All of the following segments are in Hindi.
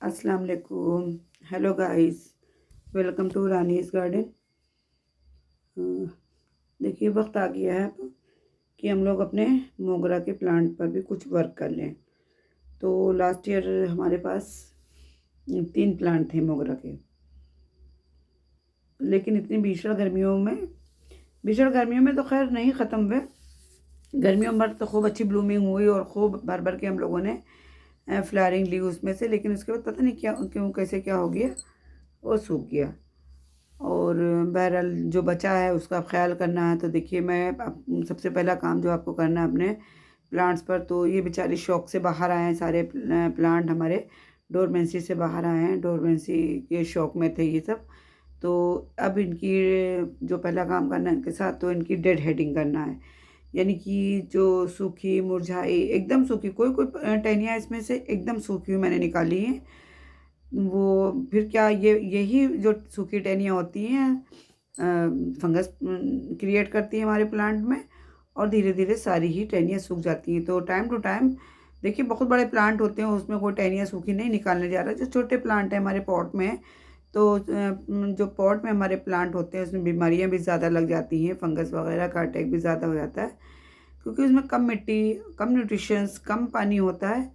अस्सलाम वालेकुम। Hello guys, welcome to Rani's garden. देखिए वक्त आ गया है अब कि हम लोग अपने मोगरा के प्लांट पर भी कुछ वर्क कर लें। तो लास्ट ईयर हमारे पास 3 प्लांट थे मोगरा के, लेकिन इतनी भीषण गर्मियों में तो खैर नहीं ख़त्म हुए। गर्मियों में तो खूब अच्छी ब्लूमिंग हुई और खूब भर भर के हम लोगों ने फ्लावरिंग ली उसमें से, लेकिन उसके बाद पता नहीं क्या क्यों कैसे क्या हो गया, वो सूख गया। और बहरहाल जो बचा है उसका अब ख्याल करना है। तो देखिए मैं सबसे पहला काम जो आपको करना है अपने प्लांट्स पर, तो ये बेचारे शौक से बाहर आए हैं सारे प्लांट हमारे, डोरमेंसी से बाहर आए हैं, डोरमेंसी के शौक में थे ये सब। तो अब इनकी जो पहला काम करना है इनके साथ, तो इनकी डेड हेडिंग करना है। यानी कि जो सूखी मुरझाई एकदम सूखी, कोई कोई टहनियाँ इसमें से एकदम सूखी हुई मैंने निकाली हैं। वो फिर क्या, ये यही जो सूखी टहनियाँ होती हैं फंगस क्रिएट करती हैं हमारे प्लांट में, और धीरे धीरे सारी ही टहनियाँ सूख जाती हैं। तो टाइम टू टाइम देखिए, बहुत बड़े प्लांट होते हैं उसमें कोई टहनियाँ सूखी नहीं निकालने जा रहा। जो छोटे प्लांट हैं हमारे पॉट में, तो जो पॉट में हमारे प्लांट होते हैं उसमें बीमारियां भी ज़्यादा लग जाती हैं, फंगस वगैरह का अटैक भी ज़्यादा हो जाता है, क्योंकि उसमें कम मिट्टी, कम न्यूट्रिशंस, कम पानी होता है।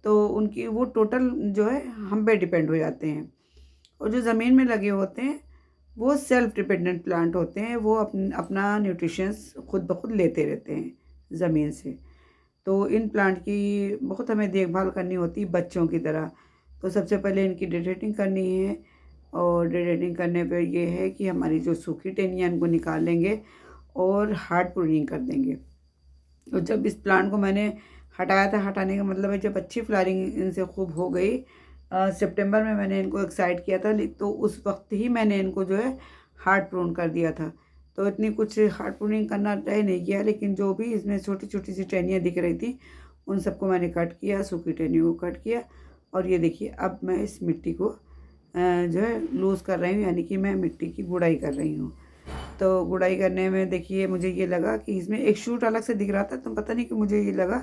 तो उनकी वो टोटल जो है हम पे डिपेंड हो जाते हैं। और जो ज़मीन में लगे होते हैं वो सेल्फ डिपेंडेंट प्लांट होते हैं, वो अपना न्यूट्रिशंस खुद ब खुद लेते रहते हैं ज़मीन से। तो इन प्लांट की बहुत हमें देखभाल करनी होती है बच्चों की तरह। तो सबसे पहले इनकी डेडेटिंग करनी है, और डेडेटिंग करने पे ये है कि हमारी जो सूखी टहनियाँ इनको निकाल लेंगे और हार्ड प्रूनिंग कर देंगे। तो जब इस प्लांट को मैंने हटाया था, हटाने का मतलब है जब अच्छी फ्लावरिंग इनसे खूब हो गई, सितंबर में मैंने इनको एक्साइट किया था, तो उस वक्त ही मैंने इनको जो है हार्ड प्रून कर दिया था। तो इतनी कुछ हार्ड प्रूनिंग करना तय नहीं किया, लेकिन जो भी इसमें छोटी छोटी सी टहनियाँ दिख रही थी उन सबको मैंने कट किया, सूखी टहनियों को कट किया। और ये देखिए अब मैं इस मिट्टी को जो है लूज़ कर रही हूँ, यानी कि मैं मिट्टी की गुड़ाई कर रही हूँ। तो गुड़ाई करने में देखिए मुझे ये लगा कि इसमें एक शूट अलग से दिख रहा था, तो पता नहीं कि मुझे ये लगा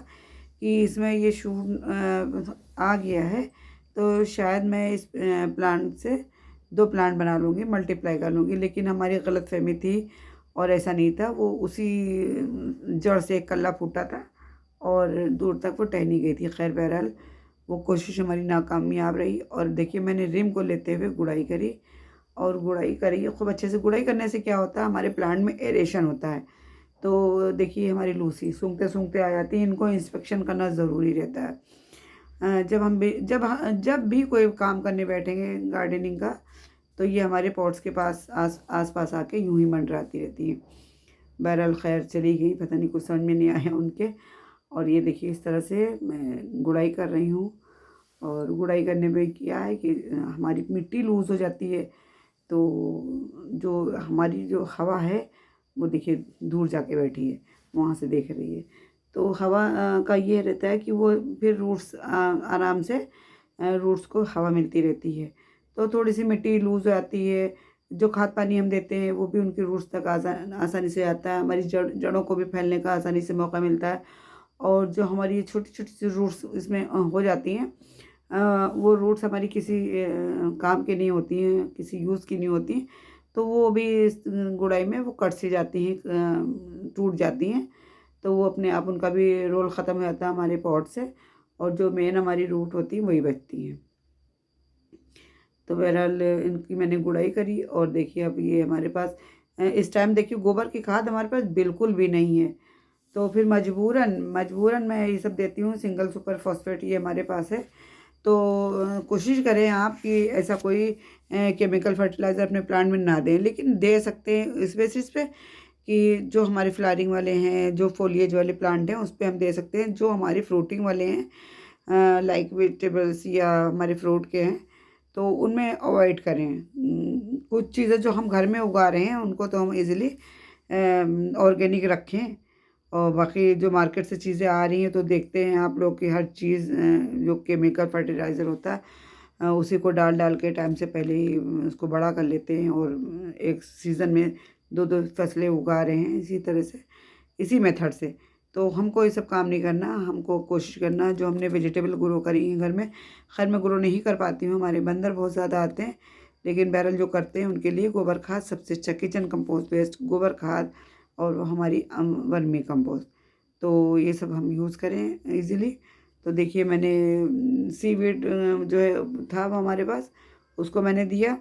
कि इसमें ये शूट आ गया है, तो शायद मैं इस प्लांट से 2 प्लांट बना लूँगी, मल्टीप्लाई कर लूँगी। लेकिन हमारी गलतफ़हमी थी और ऐसा नहीं था। वो उसी जड़ से एक कल्ला फूटा था और दूर तक वो टहनी गई थी। खैर बहरहाल वो कोशिश हमारी नाकामयाब रही, और देखिए मैंने रिम को लेते हुए गुड़ाई करी, और गुड़ाई करी खूब अच्छे से। गुड़ाई करने से क्या होता है, हमारे प्लांट में एरेशन होता है। तो देखिए हमारी लूसी सूंघते सूंघते आ जाती है, इनको इंस्पेक्शन करना ज़रूरी रहता है। जब भी कोई काम करने बैठेंगे गार्डनिंग का, तो ये हमारे पॉट्स के पास आस पास आके यूं ही मंडराती रहती है। बहरहाल खैर चली गई, पता नहीं कुछ समझ में नहीं आया उनके। और ये देखिए इस तरह से मैं गुड़ाई कर रही हूँ। और गुड़ाई करने में क्या है कि हमारी मिट्टी लूज़ हो जाती है, तो जो हमारी जो हवा है वो देखिए दूर जाके बैठी है, वहाँ से देख रही है। तो हवा का ये रहता है कि वो फिर रूट्स आराम से रूट्स को हवा मिलती रहती है, तो थोड़ी सी मिट्टी लूज़ हो जाती है। जो खाद पानी हम देते हैं वो भी उनकी रूट्स तक आसानी से आता है, हमारी जड़ों को भी फैलने का आसानी से मौका मिलता है। और जो हमारी छोटी छोटी सी रूट्स इसमें हो जाती हैं, वो रूट्स हमारी किसी काम की नहीं होती हैं, किसी यूज़ की नहीं होती हैं, तो वो भी इस गुड़ाई में वो कट सी जाती हैं, टूट जाती हैं। तो वो अपने आप उनका भी रोल ख़त्म हो जाता है हमारे पॉट से, और जो मेन हमारी रूट होती है वही बचती हैं। तो बहरहाल इनकी मैंने गुड़ाई करी, और देखिए अब ये हमारे पास इस टाइम देखिए गोबर की खाद हमारे पास बिल्कुल भी नहीं है। तो फिर मजबूरन मजबूरन मैं ये सब देती हूँ, सिंगल सुपर फॉस्फेट ये हमारे पास है। तो कोशिश करें आप कि ऐसा कोई केमिकल फर्टिलाइज़र अपने प्लांट में ना दें, लेकिन दे सकते हैं इस बेसिस पे कि जो हमारे फ्लावरिंग वाले हैं, जो फोलिएज वाले प्लांट हैं उस पे हम दे सकते हैं। जो हमारे फ्रूटिंग वाले हैं लाइक वेजिटेबल्स या हमारे फ्रूट के हैं, तो उनमें अवॉइड करें। कुछ चीज़ें जो हम घर में उगा रहे हैं उनको तो हम इजीली ऑर्गेनिक रखें, और बाकी जो मार्केट से चीज़ें आ रही हैं तो देखते हैं आप लोग कि हर चीज़ जो केमिकल फर्टिलाइज़र होता है उसी को डाल डाल के टाइम से पहले ही उसको बड़ा कर लेते हैं, और एक सीज़न में दो दो फसलें उगा रहे हैं इसी तरह से, इसी मेथड से। तो हमको ये सब काम नहीं करना, हमको कोशिश करना जो हमने वेजिटेबल ग्रो करी है घर में। खैर मैं ग्रो नहीं कर पाती हूँ, हमारे बंदर बहुत ज़्यादा आते हैं, लेकिन बहरहाल जो करते हैं उनके लिए गोबर खाद सबसे अच्छा, किचन कंपोस्ट वेस्ट, गोबर खाद और हमारी वर्मी कंपोस्ट, तो ये सब हम यूज़ करें इजीली। तो देखिए मैंने सीवीड जो है था वो हमारे पास, उसको मैंने दिया,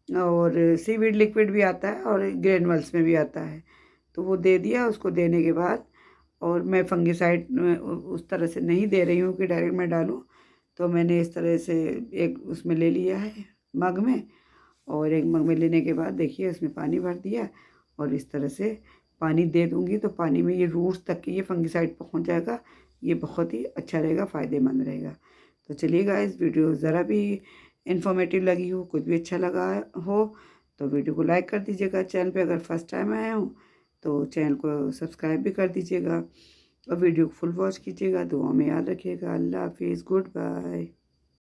और सीवीड लिक्विड भी आता है और ग्रेनुअल्स में भी आता है, तो वो दे दिया। उसको देने के बाद और मैं फंगिसाइड उस तरह से नहीं दे रही हूँ कि डायरेक्ट मैं डालूँ, तो मैंने इस तरह से एक उसमें ले लिया है मग में, और एक मग में लेने के बाद देखिए उसमें पानी भर दिया, और इस तरह से पानी दे दूँगी तो पानी में ये रूट्स तक की ये फंगिसाइड पहुँच जाएगा। ये बहुत ही अच्छा रहेगा, फ़ायदेमंद रहेगा। तो चलिए गाइस, वीडियो ज़रा भी इन्फॉर्मेटिव लगी हो, कुछ भी अच्छा लगा हो तो वीडियो को लाइक कर दीजिएगा। चैनल पे अगर फर्स्ट टाइम आया हूँ तो चैनल को सब्सक्राइब भी कर दीजिएगा, और वीडियो को फुल वॉच कीजिएगा। दुआ में याद रखिएगा। अल्लाह हाफिज़, गुड बाय।